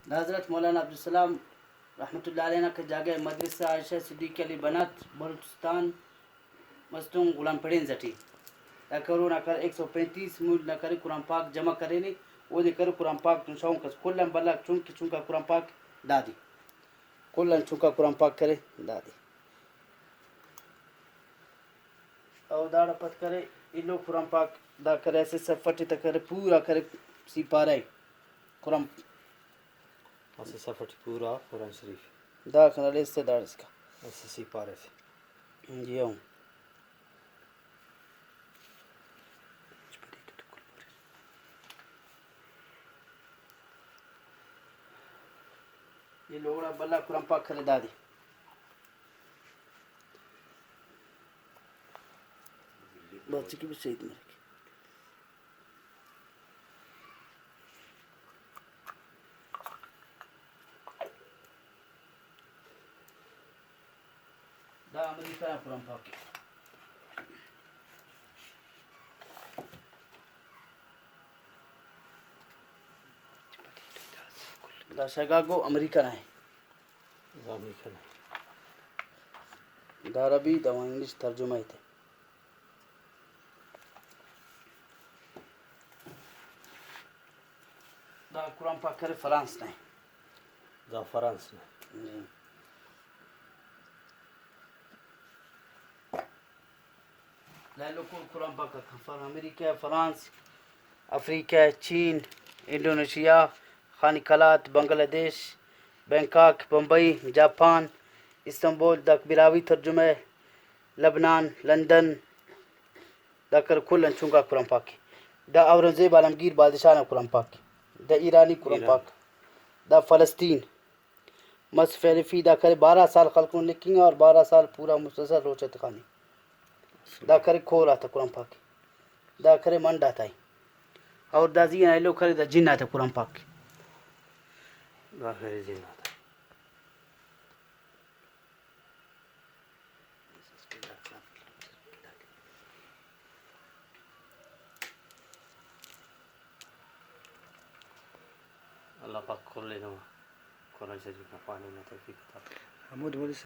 हज़रत मौलाना अब्दुल सलाम रहमतुल्लाह अलैह के जागे मदरसा आयशा सिद्दीक़ अली बनात बलूचिस्तान मस्तूम गुलाम पड़ेन जटी दा करो ना कर 135 मूल ना करे कुरान पाक जमा करे ने वो दे कर कुरान पाक तुम शाम कस कुल्लम बल्ला चुनका कुरान पाक दादी कुल्लम चुनका कुरान पाक करे दादी और दाड़ा पत करे इन लोग कुरान पाक दा करे ऐसे सब फटे तक करे पूरा करे सी पारे कुरान ऐसे सफर पूरा कुरान शरीफ दा करले इससे दाड़ इसका ऐसे सी पारे से जी हूँ ये लोगड़ा बल्ला कुरान पाक करे दादी बच्चे की भी सही में रखी दा अमेरिका कुरान पाक दा शिकागो अमेरिका है अमेरिकन दा अरबी दा इंग्लिश तर्जुमा है दा कुरान पाक करे फ्रांस नहीं दा फ्रांस में कुरान पाक का अमेरिका फ्रांस अफ्रीका चीन इंडोनेशिया खानिकलात Bangladesh Bangkok Bombay Japan Istanbul दा बिलावी तर्जुमा लबनान लंदन दा कर कुल्लन चुंगा कुरान पाक दा औरंगजेब आलमगीर बादशाह ने कुरान पाक दा ईरानी कुरान पाक दा फ़लस्तीन मसफेरफी दा करे 12 साल खलकों लिखी और 12 साल पूरा मुसलसल रोचत खानी दा करे खोल आता कुरान पाक दा करे मंडा था और दा जी ना लो करे दा जिन्ना था कुरान पाक दा करे जिन्ना था अल्लाह पाक खोल लेना कुरान शरीफ का पानी में तौफीक अता